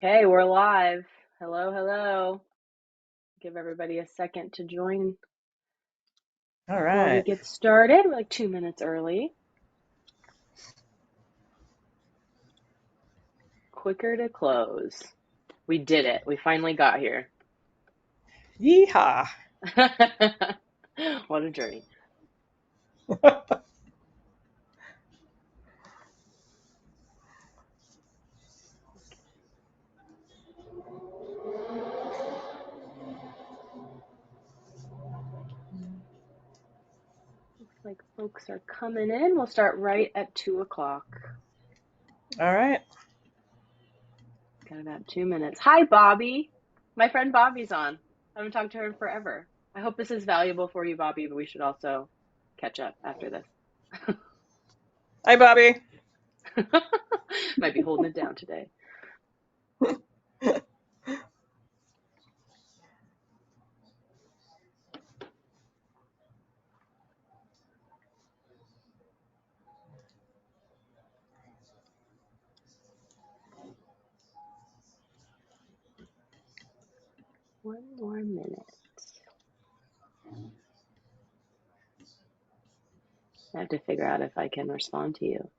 Okay, we're live. Hello, hello. Give everybody a second to join All before we right. get started. We're like 2 minutes early. Quicker to close. We did it. We finally got here. Yeehaw. What a journey. Looks like folks are coming in. We'll start right at 2 o'clock. All right. Got about 2 minutes. Hi, Bobby. My friend Bobby's on. I haven't talked to her in forever. I hope this is valuable for you, Bobby, but we should also catch up after this. Hi, Bobby. Might be holding it down today. One more minute. I have to figure out if I can respond to you.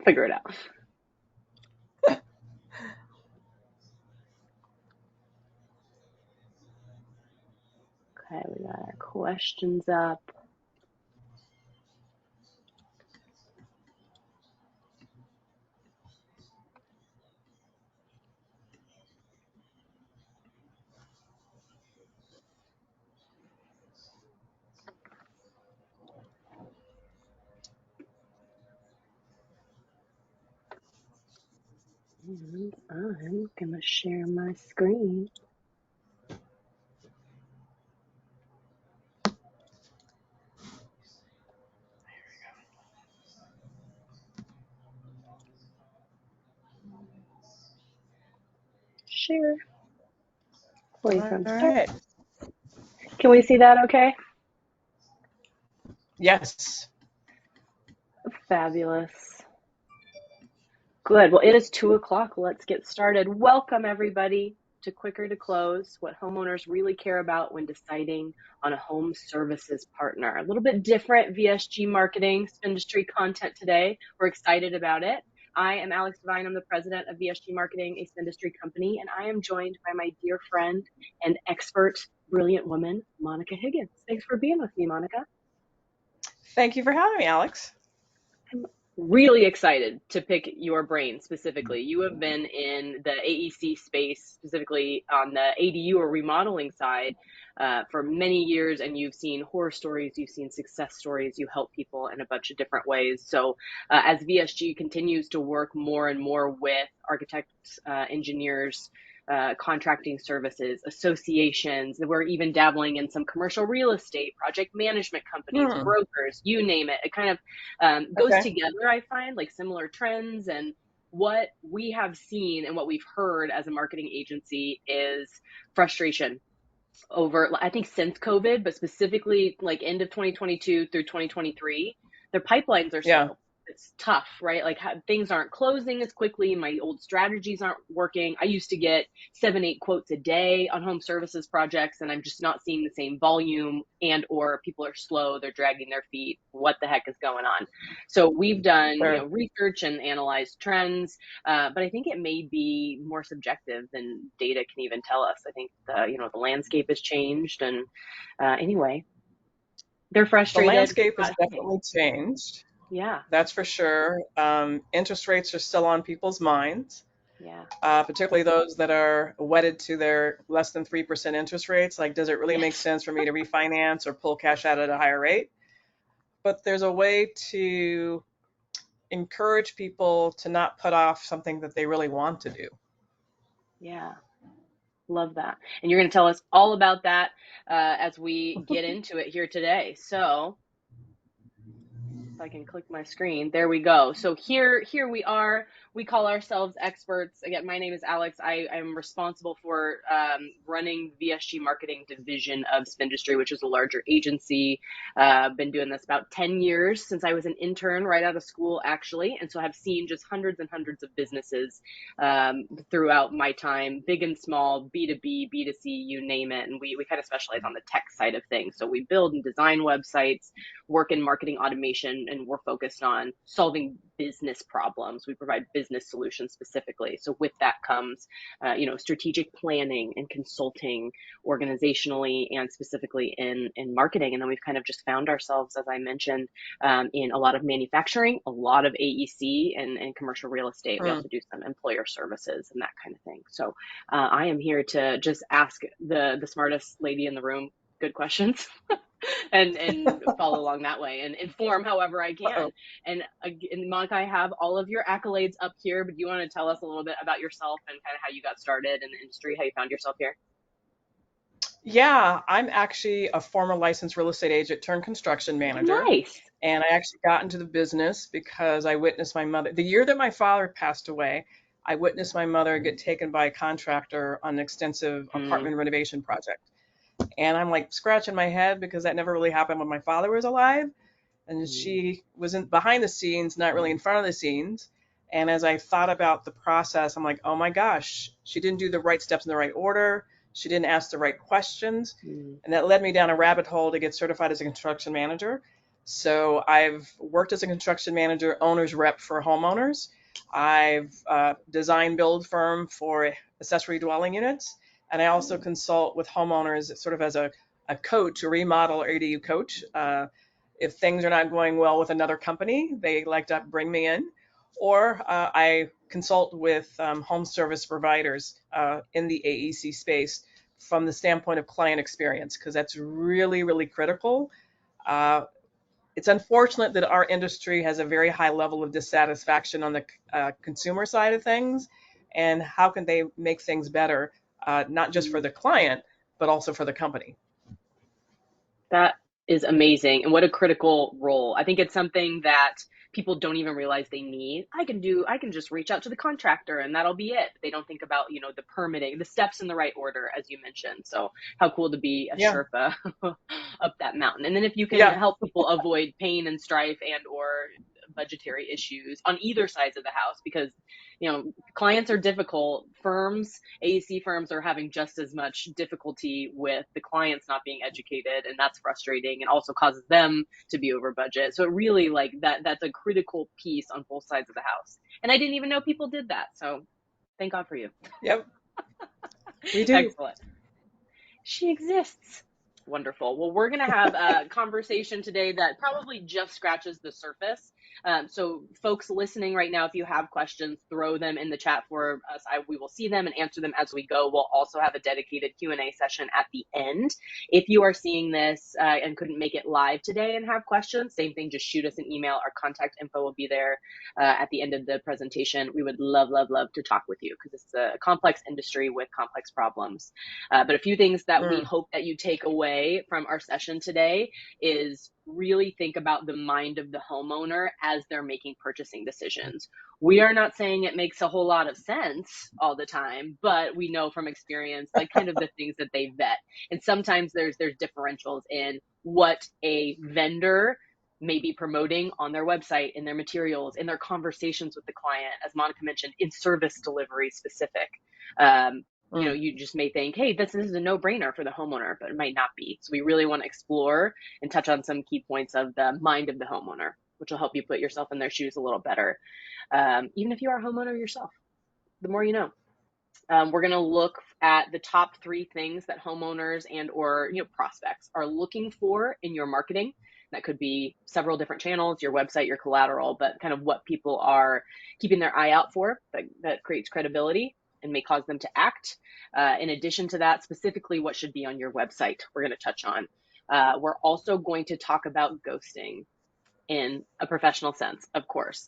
Figure it out. Okay, we got our questions up. And I'm gonna share my screen. Share. Fully All from start. right. Can we see that okay? Yes. Fabulous. Good. Well, it is 2 o'clock. Let's get started. Welcome, everybody, to Quicker to Close, what homeowners really care about when deciding on a home services partner. A little bit different VSG marketing industry content today. We're excited about it. I am Alex Devine. I'm the president of VSG Marketing, a industry company, and I am joined by my dear friend and expert, brilliant woman, Monica Higgins. Thanks for being with me, Monica. Thank you for having me, Alex. I'm really excited to pick your brain specifically. You have been in the AEC space, specifically on the ADU or remodeling side, for many years, and you've seen horror stories, you've seen success stories, you help people in a bunch of different ways. So, as VSG continues to work more and more with architects, engineers, contracting services, associations. We're even dabbling in some commercial real estate, project management companies, Hmm. brokers, you name it. It kind of goes Okay. together, I find, like similar trends. And what we have seen and what we've heard as a marketing agency is frustration over, I think, since COVID, but specifically like end of 2022 through 2023, their pipelines are Yeah. slow. It's tough, right? Like things aren't closing as quickly. My old strategies aren't working. I used to get 7, 8 quotes a day on home services projects, and I'm just not seeing the same volume, and or people are slow. They're dragging their feet. What the heck is going on? So we've done, Sure. research and analyzed trends, but I think it may be more subjective than data can even tell us. I think the landscape has changed, and anyway, they're The frustrated. landscape has Hey, definitely changed. yeah, That's for sure. Interest rates are still on people's minds, yeah, particularly those that are wedded to their less than 3% interest rates. Like, does it really make yes, sense for me to refinance or pull cash out at a higher rate? But there's a way to encourage people to not put off something that they really want to do. yeah. Love that. And you're going to tell us all about that as we get into it here today. So if I can click my screen, there we go. So here we are. we call ourselves experts. Again, my name is Alex. I am responsible for running VSG marketing division of Spindustry, which is a larger agency. Been doing this about 10 years since I was an intern right out of school, actually. And so I've seen just hundreds and hundreds of businesses throughout my time, big and small, B2B, B2C, you name it. And we kind of specialize on the tech side of things. So we build and design websites, work in marketing automation, and we're focused on solving business problems. We provide business solutions specifically. So with that comes, strategic planning and consulting organizationally and specifically in marketing. And then we've kind of just found ourselves, as I mentioned, in a lot of manufacturing, a lot of AEC and commercial real estate. We Mm. also do some employer services and that kind of thing. So I am here to just ask the smartest lady in the room good questions and follow along that way and inform however I can. Uh-oh. And Monica, I have all of your accolades up here, but do you want to tell us a little bit about yourself and kind of how you got started in the industry, how you found yourself here? Yeah, I'm actually a former licensed real estate agent turned construction manager. Nice. And I actually got into the business because I witnessed my mother, the year that my father passed away, I witnessed my mother get taken by a contractor on an extensive Mm, apartment renovation project. And I'm like scratching my head because that never really happened when my father was alive. And mm, she was behind the scenes, not really in front of the scenes. And as I thought about the process, I'm like, oh my gosh, she didn't do the right steps in the right order. She didn't ask the right questions. mm, And that led me down a rabbit hole to get certified as a construction manager. So I've worked as a construction manager, owner's rep for homeowners. I've design build firm for accessory dwelling units. And I also consult with homeowners sort of as a coach, a remodel or ADU coach. If things are not going well with another company, they like to bring me in. Or I consult with home service providers in the AEC space from the standpoint of client experience, because that's really, really critical. Uh, it's unfortunate that our industry has a very high level of dissatisfaction on the consumer side of things. And how can they make things better, not just for mm. the client, but also for the company? That is amazing. And what a critical role. I think it's something that people don't even realize they need. I can just reach out to the contractor and that'll be it. They don't think about, the permitting, the steps in the right order, as you mentioned. So how cool to be a Yeah, Sherpa up that mountain. And then if you can yeah, help people avoid pain and strife and or budgetary issues on either sides of the house, because clients are difficult. Firms, AEC firms are having just as much difficulty with the clients not being educated, and that's frustrating and also causes them to be over budget. So it really like that's a critical piece on both sides of the house. And I didn't even know people did that. So thank God for you. yep, we do. Excellent. She exists. Wonderful. Well, we're going to have a conversation today that probably just scratches the surface. So, folks listening right now, if you have questions, throw them in the chat for us. We will see them and answer them as we go. We'll also have a dedicated Q&A session at the end. If you are seeing this and couldn't make it live today and have questions, same thing, just shoot us an email. Our contact info will be there at the end of the presentation. We would love, love, love to talk with you because it's a complex industry with complex problems. But a few things that we Mm, hope that you take away from our session today is really think about the mind of the homeowner as they're making purchasing decisions. We are not saying it makes a whole lot of sense all the time, but we know from experience, like kind of the things that they vet. And sometimes there's differentials in what a vendor may be promoting on their website, in their materials, in their conversations with the client, as Monica mentioned, in service delivery specific. Um, mm. you just may think, hey, this is a no-brainer for the homeowner, but it might not be. So we really want to explore and touch on some key points of the mind of the homeowner, which will help you put yourself in their shoes a little better. Even if you are a homeowner yourself, the more you know. We're going to look at the top three things that homeowners and or prospects are looking for in your marketing. That could be several different channels, your website, your collateral, but kind of what people are keeping their eye out for that creates credibility and may cause them to act. In addition to that, specifically what should be on your website, we're going to touch on. We're also going to talk about ghosting in a professional sense, of course.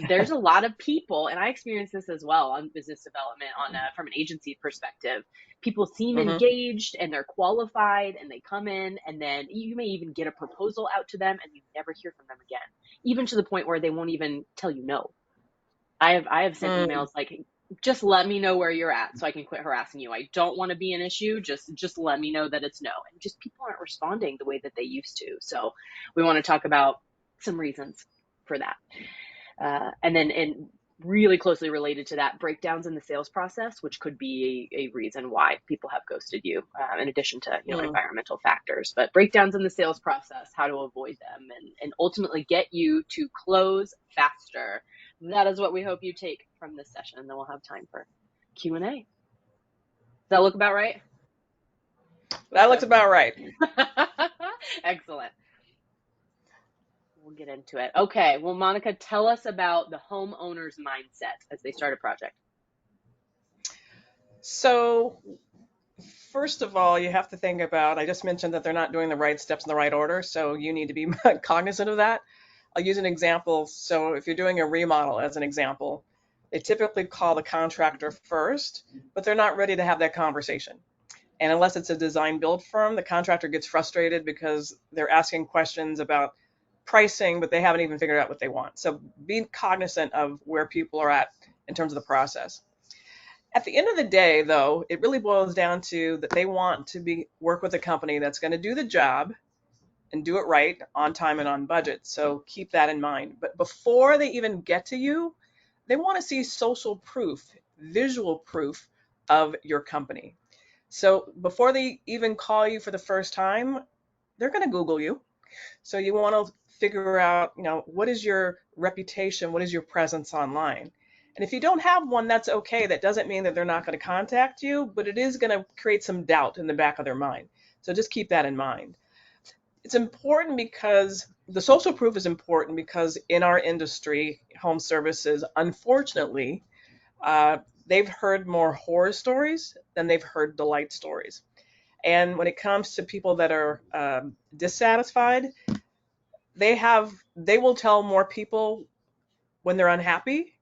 There's a lot of people, and I experience this as well on business development from an agency perspective. People seem Hmm. engaged and they're qualified and they come in and then you may even get a proposal out to them and you never hear from them again, even to the point where they won't even tell you no. I have sent Mm, emails like, just let me know where you're at so I can quit harassing you. I don't want to be an issue. Just let me know that it's no. And just people aren't responding the way that they used to. So we want to talk about some reasons for that. And really closely related to that, breakdowns in the sales process, which could be a reason why people have ghosted you, in addition to mm. environmental factors. But breakdowns in the sales process, how to avoid them, and ultimately get you to close faster. That is what we hope you take from this session. And then we'll have time for Q&A. Does that look about right? That looks So about right. excellent. We'll get into it. Okay. Well, Monica, tell us about the homeowner's mindset as they start a project. So first of all, you have to think about, I just mentioned that they're not doing the right steps in the right order, so you need to be cognizant of that. I'll use an example. So if you're doing a remodel as an example, they typically call the contractor first, but they're not ready to have that conversation. And unless it's a design build firm, the contractor gets frustrated because they're asking questions about pricing, but they haven't even figured out what they want. So be cognizant of where people are at in terms of the process. At the end of the day, though, it really boils down to that they want to be work with a company that's going to do the job and do it right, on time and on budget. So keep that in mind. But before they even get to you, they want to see social proof, visual proof of your company. So before they even call you for the first time, they're going to Google you. So you want to figure out, what is your reputation? What is your presence online? And if you don't have one, that's okay. That doesn't mean that they're not going to contact you, but it is going to create some doubt in the back of their mind. So just keep that in mind. It's important because the social proof is important because in our industry, home services, unfortunately, they've heard more horror stories than they've heard delight stories. And when it comes to people that are dissatisfied, they will tell more people when they're unhappy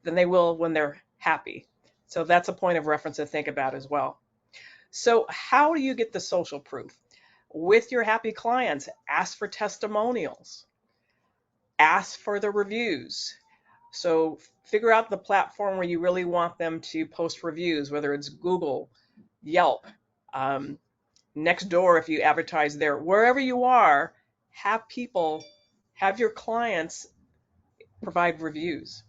than they will when they're happy. So that's a point of reference to think about as well. So how do you get the social proof? With your happy clients, ask for testimonials, ask for the reviews. So figure out the platform where you really want them to post reviews, whether it's Google, Yelp, um, Nextdoor if you advertise there, wherever you are, have people, have your clients provide reviews.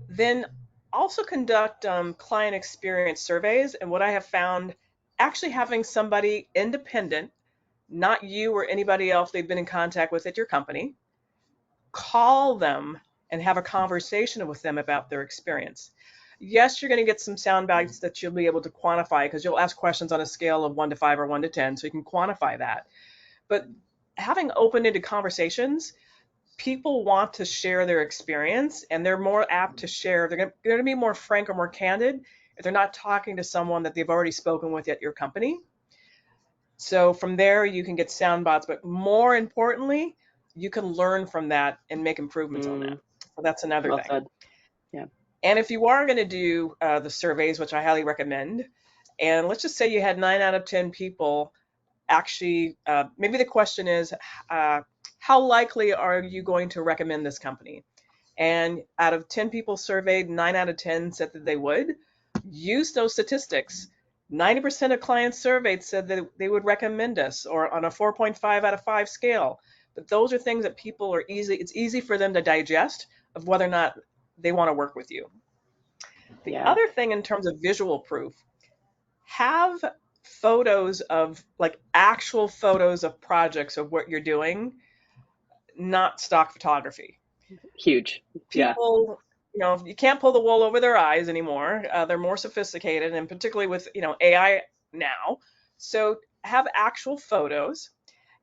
Then also conduct client experience surveys. And what I have found, actually having somebody independent, not you or anybody else they've been in contact with at your company, call them and have a conversation with them about their experience. Yes, you're going to get some sound bites that you'll be able to quantify because you'll ask questions on a scale of 1 to 5 or 1 to 10, so you can quantify that. But having open-ended conversations, people want to share their experience and they're more apt to share. They're going to be more frank or more candid if they're not talking to someone that they've already spoken with at your company. So from there, you can get sound bots, but more importantly, you can learn from that and make improvements on that. Mm, So that's another well thing. said. Yeah. And if you are going to do the surveys, which I highly recommend, and let's just say you had 9 out of 10 people actually, maybe the question is, uh, how likely are you going to recommend this company? And out of 10 people surveyed, 9 out of 10 said that they would. Use those statistics. 90% of clients surveyed said that they would recommend us, or on a 4.5 out of 5 scale. But those are things that people are it's easy for them to digest of whether or not they want to work with you. The Yeah. other thing in terms of visual proof, have photos of like actual photos of projects of what you're doing, not stock photography. Huge. Yeah. People, you can't pull the wool over their eyes anymore. They're more sophisticated, and particularly with, AI now. So have actual photos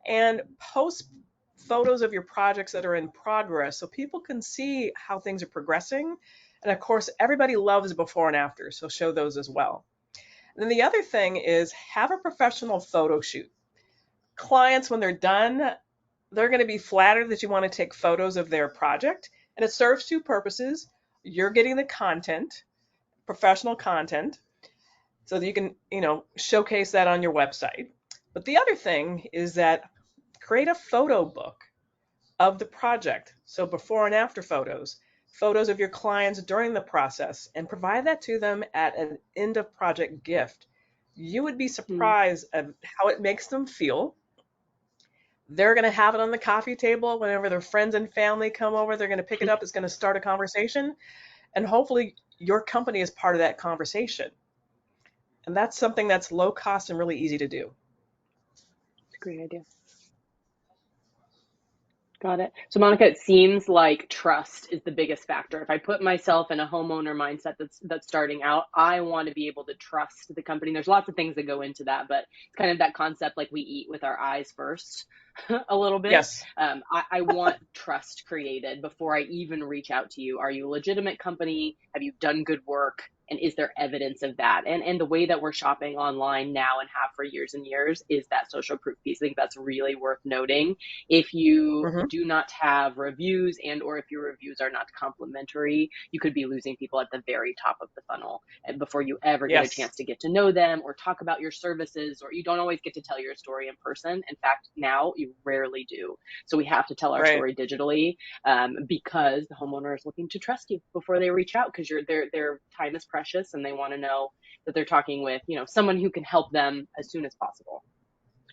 and post photos of your projects that are in progress so people can see how things are progressing. And of course, everybody loves before and after, so show those as well. And then the other thing is have a professional photo shoot. Clients, when they're done, they're going to be flattered that you want to take photos of their project. And it serves two purposes. You're getting the content, professional content, so that you can, showcase that on your website. But the other thing is that create a photo book of the project. So before and after photos. photos of your clients during the process, and provide that to them at an end of project gift. You would be Hmm. surprised at how it makes them feel. They're going to have it on the coffee table whenever their friends and family come over. They're going to pick it up. It's going to start a conversation. And hopefully, your company is part of that conversation. And that's something that's low cost and really easy to do. It's a great idea. Got it. So, Monica, it seems like trust is the biggest factor. If I put myself in a homeowner mindset that's starting out, I want to be able to trust the company. There's lots of things that go into that, but it's kind of that concept like we eat with our eyes first, a little bit. Yes, I want trust created before I even reach out to you. Are you a legitimate company? Have you done good work? And is there evidence of that? And the way that we're shopping online now and have for years and years is that social proof piece. I think that's really worth noting. If you hmm, do not have reviews and or if your reviews are not complimentary, you could be losing people at the very top of the funnel and before you ever get a yes, chance to get to know them or talk about your services, or you don't always get to tell your story in person. In fact, now you rarely do. So we have to tell our right, story digitally, because the homeowner is looking to trust you before they reach out, because their time is precious and they want to know that they're talking with, someone who can help them as soon as possible.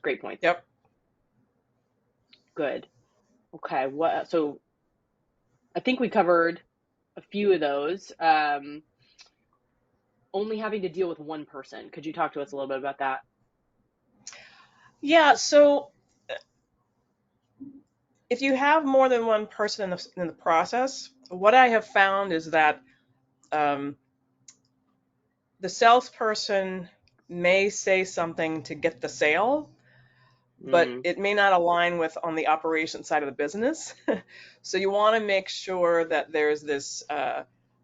Great points. yep. Good. Okay. So I think we covered a few of those. Only having to deal with one person. Could you talk to us a little bit about that? Yeah, so if you have more than one person in the process, what I have found is that um, the salesperson may say something to get the sale, but Mm, it may not align with on the operation side of the business. So you want to make sure that there's this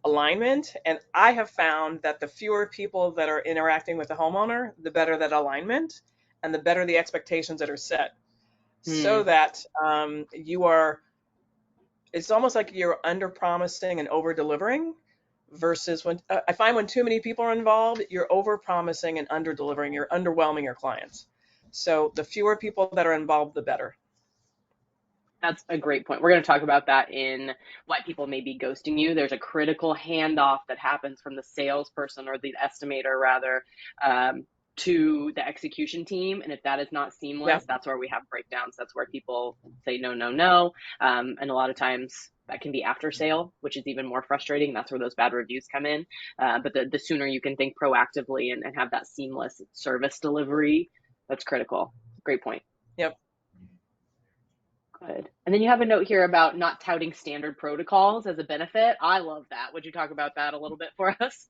alignment. And I have found that the fewer people that are interacting with the homeowner, the better that alignment and the better the expectations that are set. So mm, that you are, it's almost like you're under promising and over delivering versus when I find when too many people are involved, you're over promising and under delivering, you're underwhelming your clients. So the fewer people that are involved, the better. that's a great point. We're going to talk about that in why people may be ghosting you. There's a critical handoff that happens from the salesperson or the estimator, rather, to the execution team. And if that is not Yeah, seamless, that's where we have breakdowns. That's where people say no, no, no. And a lot of times that can be after sale, which is even more frustrating. That's where those bad reviews come in. But the sooner you can think proactively and have that seamless service delivery, that's critical. Great point. yep. Good. And then you have a note here about not touting standard protocols as a benefit. I love that. Would you talk about that a little bit for us?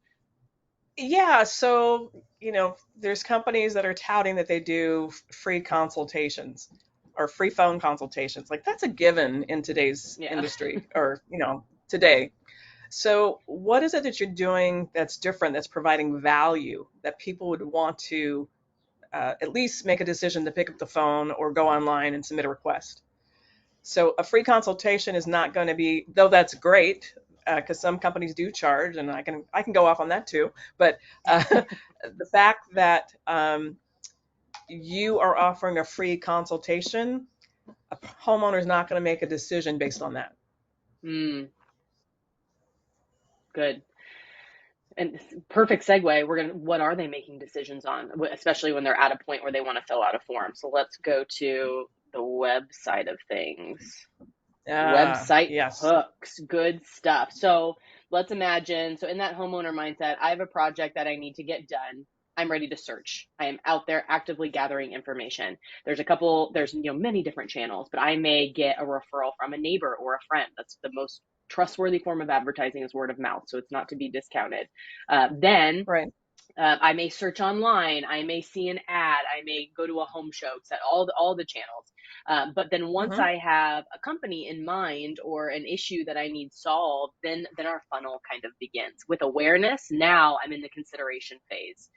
Yeah, so, there's companies that are touting that they do free consultations or free phone consultations. Like that's a given in today's Yeah. industry or, today. So, what is it that you're doing that's different, that's providing value that people would want to at least make a decision to pick up the phone or go online and submit a request? So, a free consultation is not going to be, though that's great, because some companies do charge, and I can go off on that too. But the fact that you are offering a free consultation, a homeowner is not going to make a decision based on that. Mm, good. And perfect segue. What are they making decisions on, especially when they're at a point where they want to fill out a form? So let's go to the website of things. Website Yes. hooks, good stuff. So let's imagine, so in that homeowner mindset, I have a project that I need to get done. I'm ready to search. I am out there actively gathering information. There's many different channels, but I may get a referral from a neighbor or a friend. That's the most trustworthy form of advertising, is word of mouth. So it's not to be discounted. Then Right. I may search online. I may see an ad. I may go to a home show. Set all the channels. But then once Hmm. I have a company in mind or an issue that I need solved, then our funnel kind of begins with awareness. Now I'm in the consideration phase.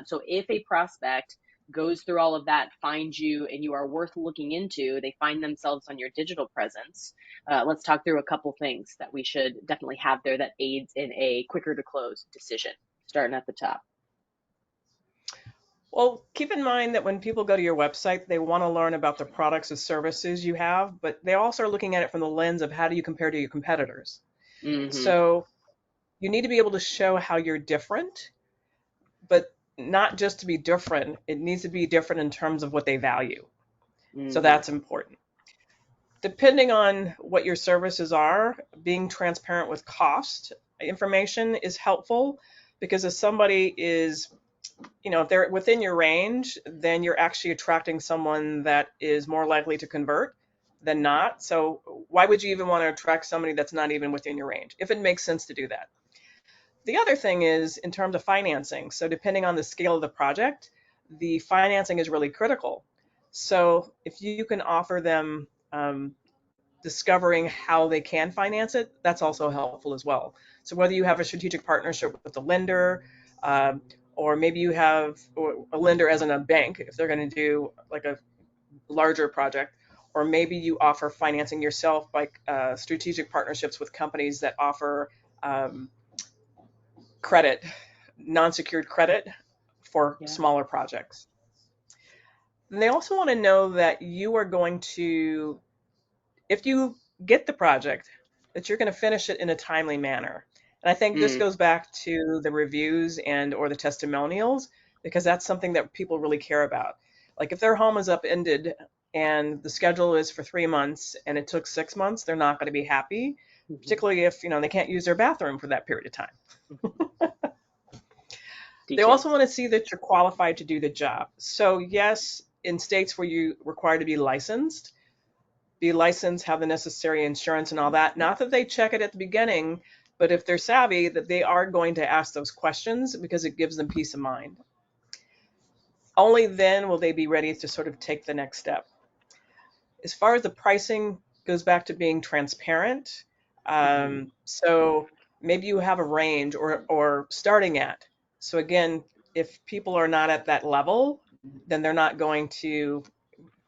So if a prospect goes through all of that, finds you, and you are worth looking into, they find themselves on your digital presence. Let's talk through a couple things that we should definitely have there that aids in a quicker to close decision, starting at the top. Well, keep in mind that when people go to your website, they want to learn about the products and services you have, but they also are looking at it from the lens of how do you compare to your competitors. Mm-hmm. So you need to be able to show how you're different, but not just to be different. It needs to be different in terms of what they value. So Mm-hmm. that's important. Depending on what your services are, being transparent with cost information is helpful, because if somebody is, if they're within your range, then you're actually attracting someone that is more likely to convert than not. So why would you even want to attract somebody that's not even within your range if it makes sense to do that? The other thing is in terms of financing. So depending on the scale of the project, the financing is really critical. So if you can offer them discovering how they can finance it, that's also helpful as well. So whether you have a strategic partnership with a lender, um, or maybe you have a lender as in a bank, if they're going to do like a larger project, or maybe you offer financing yourself by strategic partnerships with companies that offer um, credit, non-secured credit for Yeah. smaller projects. And they also want to know that you are going to, if you get the project, that you're going to finish it in a timely manner. And I think this Mm. goes back to the reviews and or the testimonials, because that's something that people really care about. Like if their home is upended and the schedule is for 3 months and it took 6 months, they're not going to be happy, Mm-hmm. particularly if they can't use their bathroom for that period of time. They also Details. want to see that you're qualified to do the job. So yes, in states where you require to be licensed, have the necessary insurance and all that. Not that they check it at the beginning, but if they're savvy, that they are going to ask those questions because it gives them peace of mind. Only then will they be ready to sort of take the next step. As far as the pricing goes back to being transparent. Mm-hmm. So maybe you have a range or starting at. So again, if people are not at that level, then they're not going to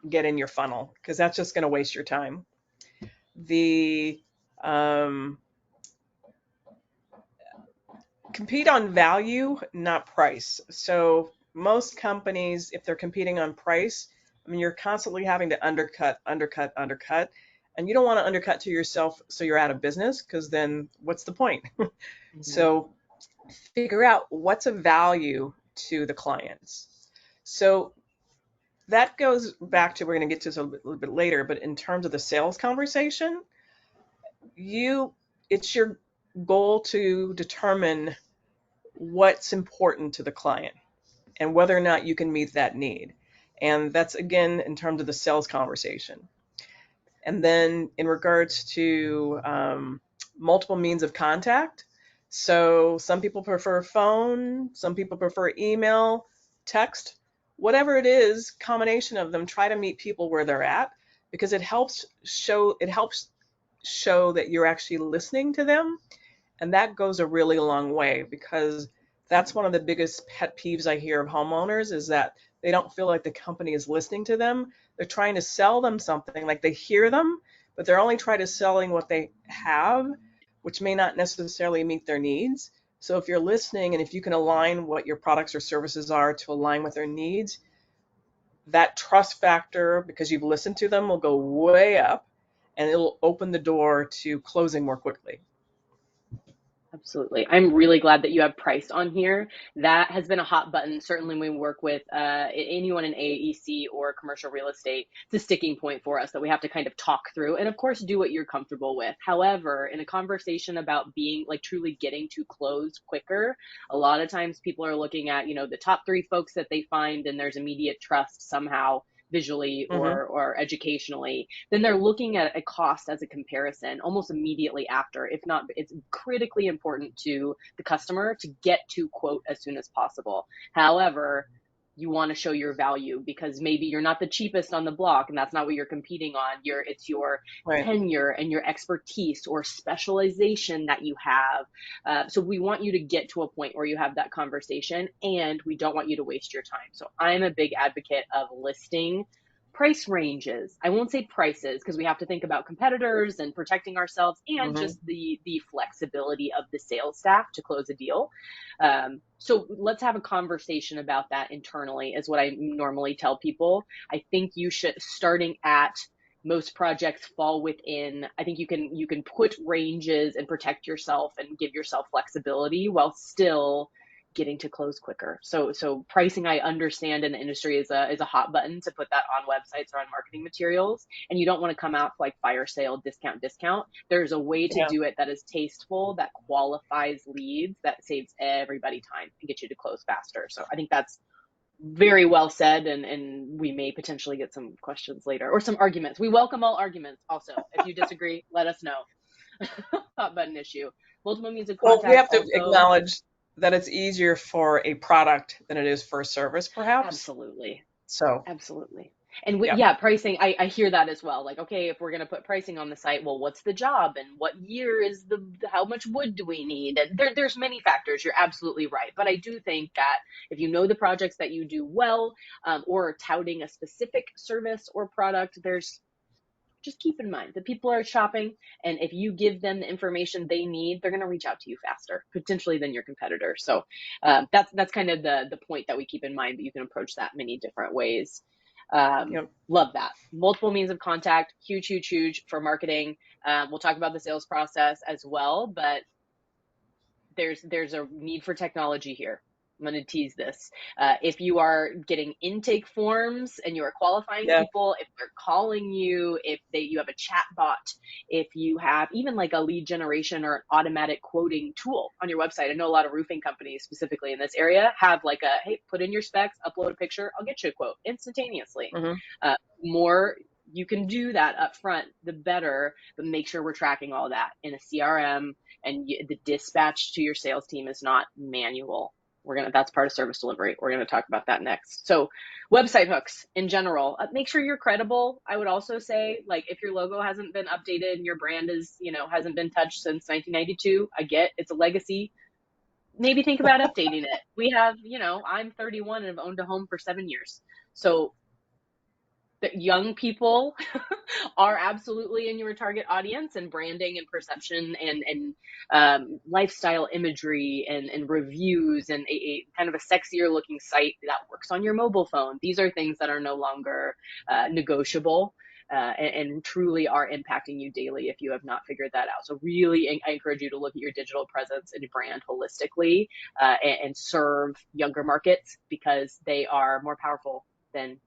get in your funnel because that's just going to waste your time. The um, compete on value, not price. So most companies, if they're competing on price, I mean, you're constantly having to undercut, undercut, undercut. And you don't want to undercut to yourself so you're out of business, because then what's the point? Mm-hmm. So figure out what's a value to the clients. So that goes back to, we're going to get to this a little bit later, but in terms of the sales conversation, you it's your goal to determine what's important to the client and whether or not you can meet that need. And that's again in terms of the sales conversation. And then in regards to multiple means of contact, so some people prefer phone, some people prefer email, text, whatever it is, combination of them, try to meet people where they're at, because it helps show that you're actually listening to them. And that goes a really long way, because that's one of the biggest pet peeves I hear of homeowners, is that they don't feel like the company is listening to them. They're trying to sell them something, like they hear them, but they're only trying to selling what they have, which may not necessarily meet their needs. So if you're listening and if you can align what your products or services are to align with their needs, that trust factor, because you've listened to them, will go way up, and it'll open the door to closing more quickly. Absolutely. I'm really glad that you have price on here. That has been a hot button. Certainly, when we work with anyone in AEC or commercial real estate, it's a sticking point for us that we have to kind of talk through and, of course, do what you're comfortable with. However, in a conversation about being like truly getting to close quicker, a lot of times people are looking at, the top three folks that they find, and there's immediate trust somehow visually Hmm. or educationally, then they're looking at a cost as a comparison almost immediately after. If not, it's critically important to the customer to get to quote as soon as possible. However, you want to show your value because maybe you're not the cheapest on the block and that's not what you're competing on. It's your Right. tenure and your expertise or specialization that you have. So we want you to get to a point where you have that conversation and we don't want you to waste your time. So I'm a big advocate of listing price ranges. I won't say prices because we have to think about competitors and protecting ourselves and Hmm. just the flexibility of the sales staff to close a deal. So let's have a conversation about that internally is what I normally tell people. I think you should starting at most projects fall within. I think you can put ranges and protect yourself and give yourself flexibility while still getting to close quicker. So pricing, I understand in the industry is a hot button to put that on websites or on marketing materials, and you don't want to come out like fire sale, discount. There's a way to Yeah. do it that is tasteful, that qualifies leads, that saves everybody time and gets you to close faster. So I think that's very well said, and we may potentially get some questions later or some arguments. We welcome all arguments also. If you disagree, let us know. Hot button issue. Multiple means of Well, we contact have to also. acknowledge that it's easier for a product than it is for a service, perhaps. Absolutely. So, Absolutely. And yeah. yeah, pricing, I hear that as well. Like, okay, if we're going to put pricing on the site, well, what's the job and what year is how much wood do we need? And there's many factors. You're absolutely right. But I do think that if you know the projects that you do well, or are touting a specific service or product, there's just keep in mind that people are shopping, and if you give them the information they need, they're going to reach out to you faster, potentially than your competitor. So that's kind of the point that we keep in mind. But you can approach that many different ways. Yep. Love that. Multiple means of contact, huge for marketing. We'll talk about the sales process as well, but there's a need for technology here. I'm going to tease this. If you are getting intake forms and you are qualifying Yeah. people, if they're calling you, if you have a chat bot, if you have even like a lead generation or an automatic quoting tool on your website. I know a lot of roofing companies specifically in this area have like hey, put in your specs, upload a picture, I'll get you a quote instantaneously. Hmm. More you can do that up front, the better, but make sure we're tracking all that in a CRM, and the dispatch to your sales team is not manual. That's part of service delivery. We're gonna talk about that next. So website hooks in general, make sure you're credible. I would also say, like, if your logo hasn't been updated and your brand hasn't been touched since 1992, I get it's a legacy. Maybe think about updating it. We have, I'm 31 and have owned a home for 7 years. So that young people are absolutely in your target audience, and branding and perception and lifestyle imagery and reviews and a kind of a sexier looking site that works on your mobile phone. These are things that are no longer negotiable. And truly are impacting you daily if you have not figured that out. So really, I encourage you to look at your digital presence and brand holistically, and serve younger markets, because they are more powerful than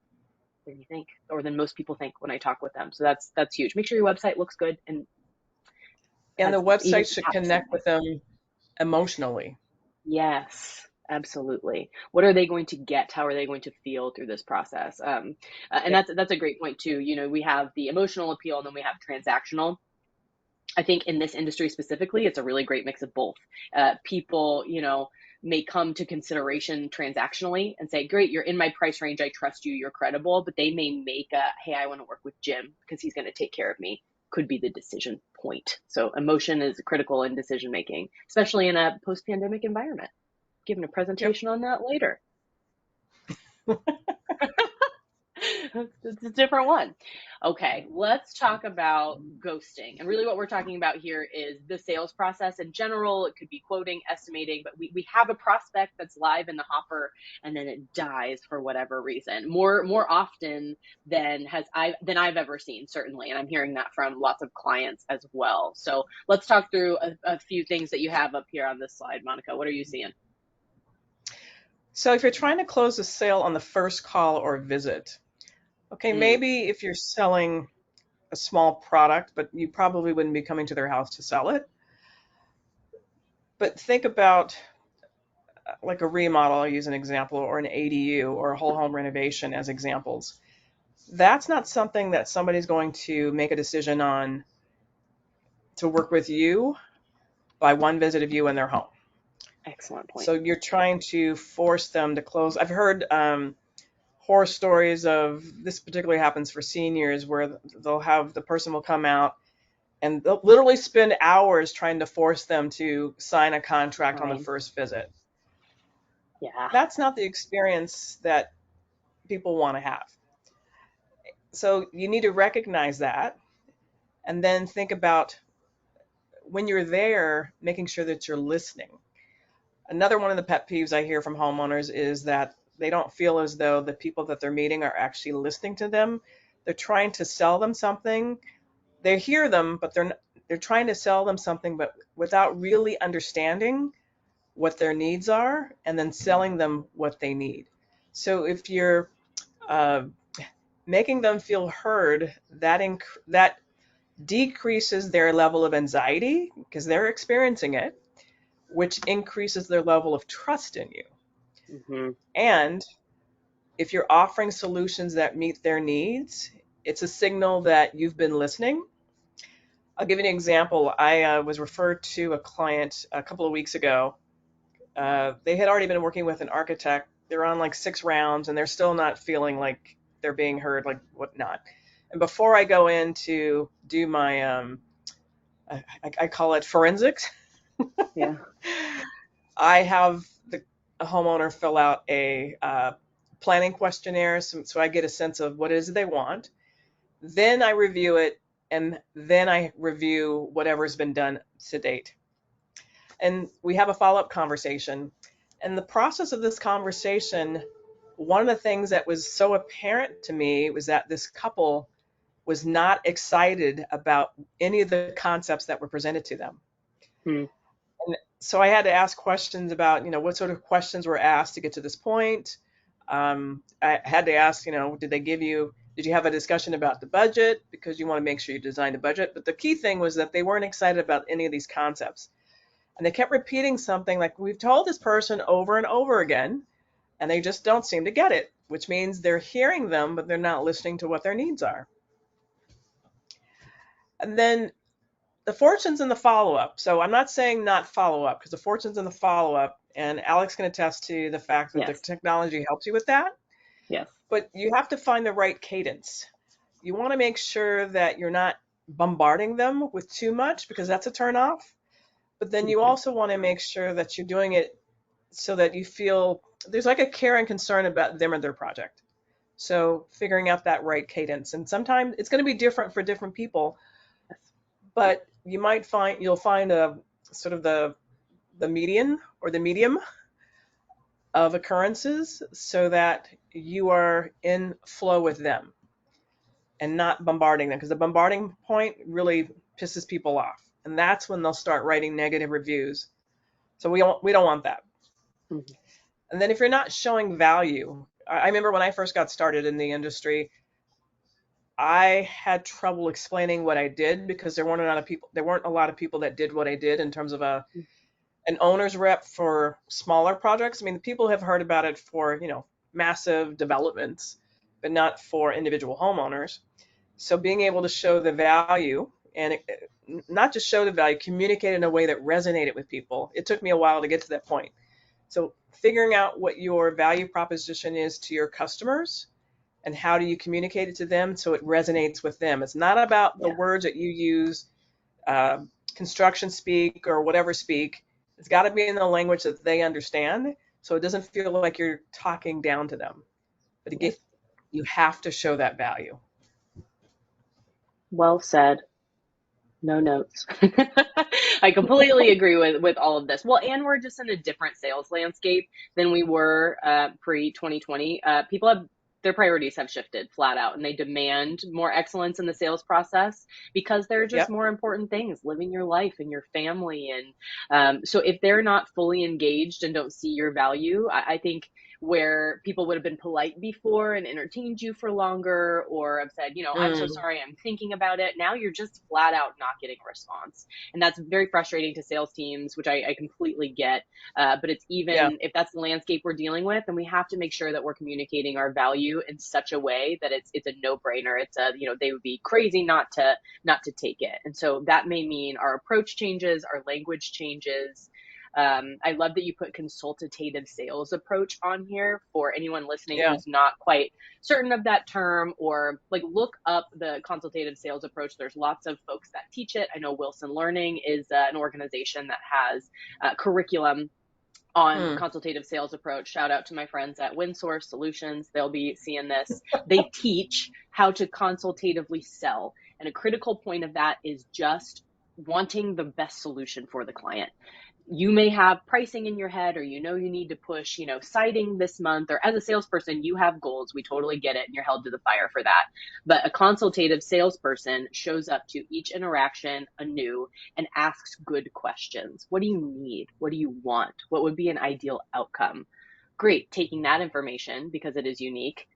you think, or than most people think when I talk with them. So that's huge. Make sure your website looks good and And has the even website should apps. connect with them emotionally. Yes, absolutely. What are they going to get? How are they going to feel through this process? And Yep. that's a great point too. We have the emotional appeal, and then we have transactional. I think in this industry specifically, it's a really great mix of both. People, may come to consideration transactionally and say, great, you're in my price range. I trust you. You're credible. But they may make hey, I want to work with Jim because he's going to take care of me. Could be the decision point. So emotion is critical in decision making, especially in a post pandemic environment. Giving a Yep. presentation on that later. It's a different one. Okay, let's talk about ghosting. And really, what we're talking about here is the sales process in general. It could be quoting, estimating, but we have a prospect that's live in the hopper, and then it dies for whatever reason. More often than I've ever seen, certainly. And I'm hearing that from lots of clients as well. So let's talk through a few things that you have up here on this slide, Monica. What are you seeing? So if you're trying to close a sale on the first call or visit, okay, Mm, maybe if you're selling a small product, but you probably wouldn't be coming to their house to sell it. But think about like a remodel, I'll use an example, or an ADU or a whole home renovation as examples. That's not something that somebody's going to make a decision on to work with you by one visit of you in their home. excellent point. So you're trying to force them to close. I've heard horror stories of this, particularly happens for seniors, where they'll have the person will come out and they'll literally spend hours trying to force them to sign a contract on the Fine. first visit. Yeah. That's not the experience that people want to have. So you need to recognize that and then think about when you're there, making sure that you're listening. Another one of the pet peeves I hear from homeowners is that they don't feel as though the people that they're meeting are actually listening to them. They're trying to sell them something. They hear them, but they're trying to sell them something, but without really understanding what their needs are, and then selling them what they need. So if you're uh, making them feel heard, that decreases their level of anxiety because they're experiencing it, which increases their level of trust in you. Hmm. And if you're offering solutions that meet their needs, it's a signal that you've been listening. I'll give you an example. I was referred to a client a couple of weeks ago. They had already been working with an architect. They're on like 6 rounds and they're still not feeling like they're being heard, like whatnot. And before I go in to do my, I call it forensics, Yeah. I have a homeowner fill out a planning questionnaire so I get a sense of what it is they want. Then I review it, and then I review whatever's been done to date. And we have a follow up conversation. And the process of this conversation, one of the things that was so apparent to me was that this couple was not excited about any of the concepts that were presented to them. Hmm. And so I had to ask questions about, what sort of questions were asked to get to this point. I had to ask, did you have a discussion about the budget? Because you want to make sure you design the budget. But the key thing was that they weren't excited about any of these concepts. And they kept repeating something like, we've told this person over and over again, and they just don't seem to get it, which means they're hearing them, but they're not listening to what their needs are. And then the fortune's in the follow up. So I'm not saying not follow up because the fortune's in the follow up. And Alex can attest to the fact that the Yes. technology helps you with that. Yes. But you have to find the right cadence. You want to make sure that you're not bombarding them with too much because that's a turnoff. But then you Hmm. also want to make sure that you're doing it so that you feel there's like a care and concern about them and their project. So figuring out that right cadence. And sometimes it's going to be different for different people, Yes. but you'll find a sort of the median or the medium of occurrences so that you are in flow with them and not bombarding them because the bombarding point really pisses people off, and that's when they'll start writing negative reviews. So we don't want that. Hmm. And then if you're not showing value, I remember when I first got started in the industry, I had trouble explaining what I did because there weren't a lot of people that did what I did in terms of an owner's rep for smaller projects. I mean, people have heard about it for, massive developments, but not for individual homeowners. So being able to show the value and not just show the value, communicate in a way that resonated with people. It took me a while to get to that point. So figuring out what your value proposition is to your customers and how do you communicate it to them so it resonates with them. It's not about the Yeah. words that you use, uh, construction speak or whatever speak. It's got to be in the language that they understand so it doesn't feel like you're talking down to them. But again, Yes. you have to show that value. Well said. No notes. I completely agree with all of this. Well, and we're just in a different sales landscape than we were pre 2020. People have their priorities have shifted flat out, and they demand more excellence in the sales process because there are just Yep. more important things: living your life and your family. And so, if they're not fully engaged and don't see your value, I think where people would have been polite before and entertained you for longer or have said, I'm so Mm, sorry, I'm thinking about it. Now you're just flat out not getting a response. And that's very frustrating to sales teams, which I completely get. But it's yeah. even if that's the landscape we're dealing with, then we have to make sure that we're communicating our value in such a way that it's a no brainer. It's a, they would be crazy not to take it. And so that may mean our approach changes, our language changes. I love that you put consultative sales approach on here for anyone listening Yeah. who's not quite certain of that term, or like look up the consultative sales approach. There's lots of folks that teach it. I know Wilson Learning is an organization that has curriculum on Mm, consultative sales approach. Shout out to my friends at WinSource Solutions. They'll be seeing this. They teach how to consultatively sell. And a critical point of that is just wanting the best solution for the client. You may have pricing in your head, or you know you need to push, siding this month, or as a salesperson, you have goals. We totally get it, and you're held to the fire for that. But a consultative salesperson shows up to each interaction anew and asks good questions. What do you need? What do you want? What would be an ideal outcome? Great, taking that information because it is unique.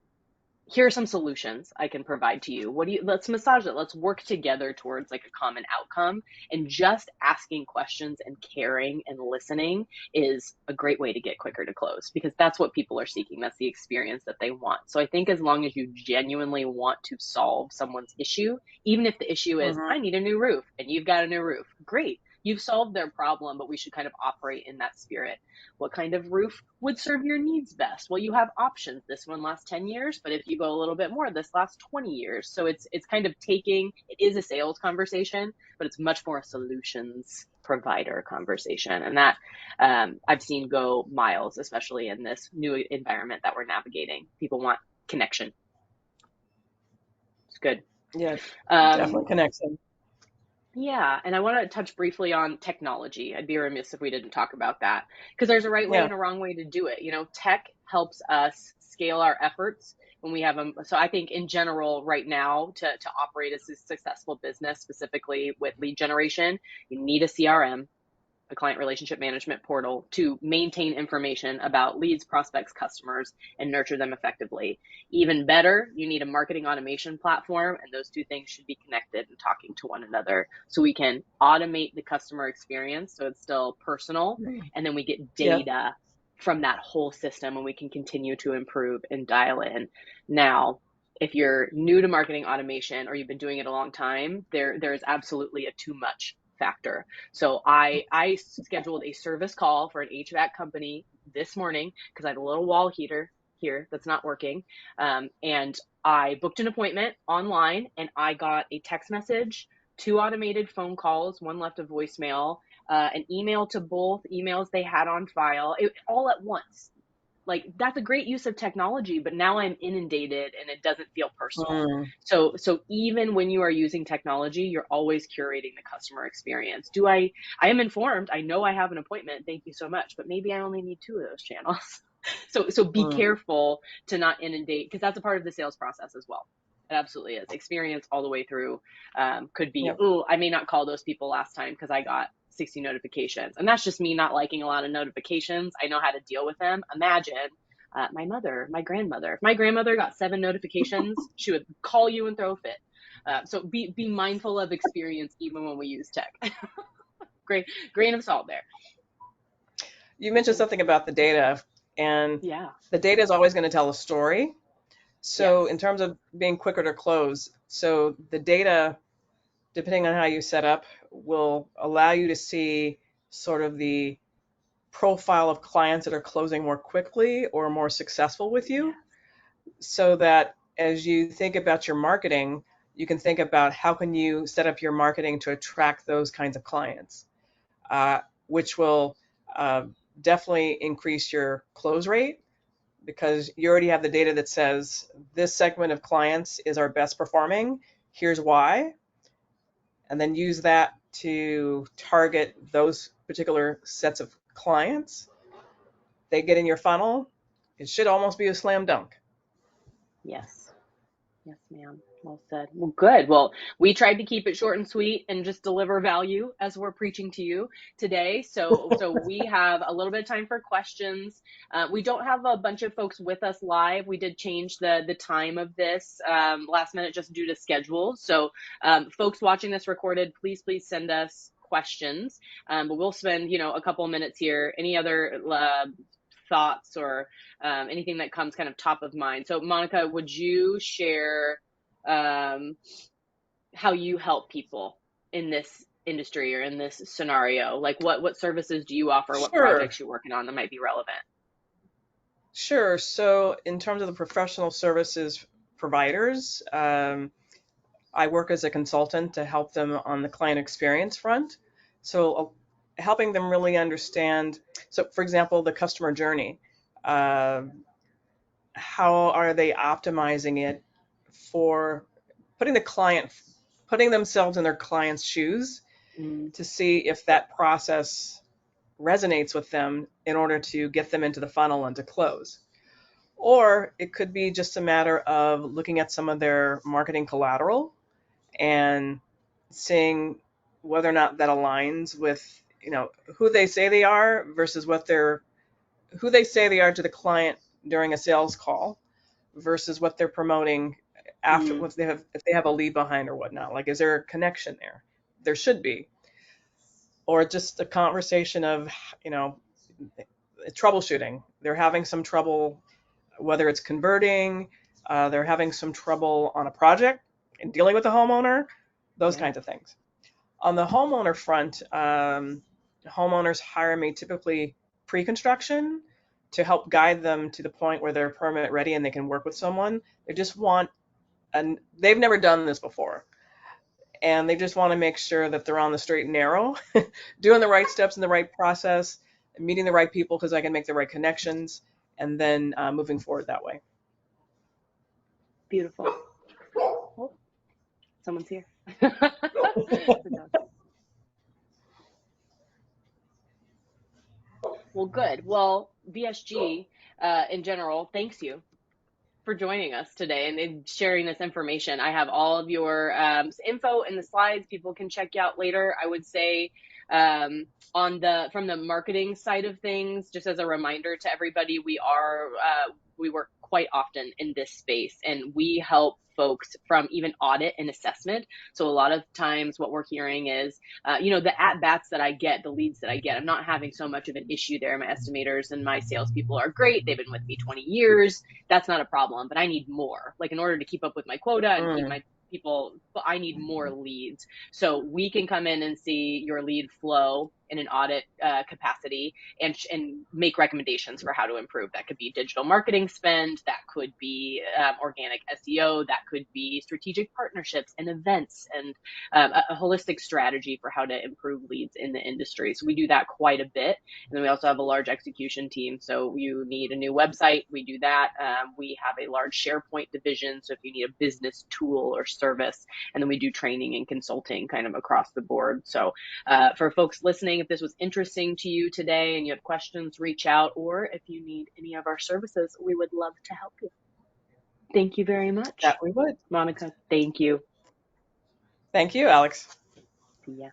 Here are some solutions I can provide to you. Let's massage it. Let's work together towards like a common outcome. And just asking questions and caring and listening is a great way to get quicker to close, because that's what people are seeking. That's the experience that they want. So I think as long as you genuinely want to solve someone's issue, even if the issue is, Hmm. I need a new roof and you've got a new roof, great. You've solved their problem, but we should kind of operate in that spirit. What kind of roof would serve your needs best? Well, you have options. This one lasts 10 years, but if you go a little bit more, this lasts 20 years. So it's kind of it is a sales conversation, but it's much more a solutions provider conversation. And that I've seen go miles, especially in this new environment that we're navigating. People want connection. It's good. Yeah, Um, definitely connection. Yeah, and I want to touch briefly on technology. I'd be remiss if we didn't talk about that, because there's a right way Yeah. and a wrong way to do it. Tech helps us scale our efforts when we have them. So I think in general, right now, to operate as a successful business, specifically with lead generation, you need a CRM, a client relationship management portal, to maintain information about leads, prospects, customers, and nurture them effectively. Even better, you need a marketing automation platform, and those two things should be connected and talking to one another so we can automate the customer experience so it's still personal, and then we get Yeah. data from that whole system and we can continue to improve and dial in. Now, if you're new to marketing automation or you've been doing it a long time, there is absolutely a too much factor. So I scheduled a service call for an HVAC company this morning because I had a little wall heater here that's not working. And I booked an appointment online, and I got a text message, two automated phone calls, one left a voicemail, an email to both emails they had on file, all at once. Like, that's a great use of technology, but now I'm inundated and it doesn't feel personal. Mm, So even when you are using technology, you're always curating the customer experience. I am informed, I know I have an appointment, thank you so much, but maybe I only need two of those channels. So be mm. careful to not inundate, because that's a part of the sales process as well. It absolutely is. Experience all the way through. Could be, Yep. oh, I may not call those people last time because I got 60 notifications. And that's just me not liking a lot of notifications. I know how to deal with them. Imagine my grandmother. If my grandmother got 7 notifications, she would call you and throw a fit. So be mindful of experience even when we use tech. Great grain of salt there. You mentioned something about the data, and Yeah. the data is always going to tell a story. So, in Yes. terms of being quicker to close, so the data, depending on how you set up, will allow you to see sort of the profile of clients that are closing more quickly or more successful with Yeah. you, so that as you think about your marketing, you can think about how can you set up your marketing to attract those kinds of clients, uh, which will uh, definitely increase your close rate because you already have the data that says this segment of clients is our best performing. Here's why. And then use that to target those particular sets of clients. They get in your funnel. It should almost be a slam dunk. Yes. Yes, ma'am. Well said. Well, good. Well, we tried to keep it short and sweet and just deliver value as we're preaching to you today. So we have a little bit of time for questions. We don't have a bunch of folks with us live. We did change the time of this last minute just due to schedules. So folks watching this recorded, please send us questions. But we'll spend a couple of minutes here. Any other thoughts or anything that comes kind of top of mind? So, Monica, would you share um, how you help people in this industry or in this scenario? Like, what services do you offer? What Sure, projects you're working on that might be relevant? sure. So, in terms of the professional services providers, I work as a consultant to help them on the client experience front. So, helping them really understand. So, for example, the customer journey. Uh, how are they optimizing it for putting the client, putting themselves in their client's shoes Mm, to see if that process resonates with them in order to get them into the funnel and to close. Or it could be just a matter of looking at some of their marketing collateral and seeing whether or not that aligns with, who they say they are versus who they say they are to the client during a sales call versus what they're promoting after, Mm, if they have a lead behind or whatnot. Like, is there a connection there? There should be. Or just a conversation of, you know, troubleshooting. They're having some trouble, whether it's converting, they're having some trouble on a project and dealing with the homeowner, those yeah. kinds of things. On the homeowner front, homeowners hire me typically pre-construction to help guide them to the point where they're permit ready and they can work with someone. They just want, and they've never done this before, and they just want to make sure that they're on the straight and narrow, doing the right steps in the right process, meeting the right people because I can make the right connections, and then moving forward that way. Beautiful. Oh, someone's here. The dog. Well, good. Well, VSG in general, thanks you for joining us today and sharing this information. I have all of your info in the slides. People can check you out later. I would say on the from the marketing side of things, just as a reminder to everybody, we work quite often in this space, and we help folks from even audit and assessment. So a lot of times what we're hearing is, the at bats that I get, the leads that I get, I'm not having so much of an issue there. My estimators and my salespeople are great. They've been with me 20 years. That's not a problem, but I need more. Like, in order to keep up with my quota and keep Mm. my people, I need more leads. So we can come in and see your lead flow in an audit capacity and make recommendations for how to improve. That could be digital marketing spend, that could be organic SEO, that could be strategic partnerships and events, and a holistic strategy for how to improve leads in the industry. So we do that quite a bit. And then we also have a large execution team. So you need a new website, we do that. We have a large SharePoint division. So if you need a business tool or service, and then we do training and consulting kind of across the board. So for folks listening, if this was interesting to you today and you have questions, reach out. Or if you need any of our services, we would love to help you. Thank you very That much, we would. Monica. Thank you. Thank you, Alex. See ya.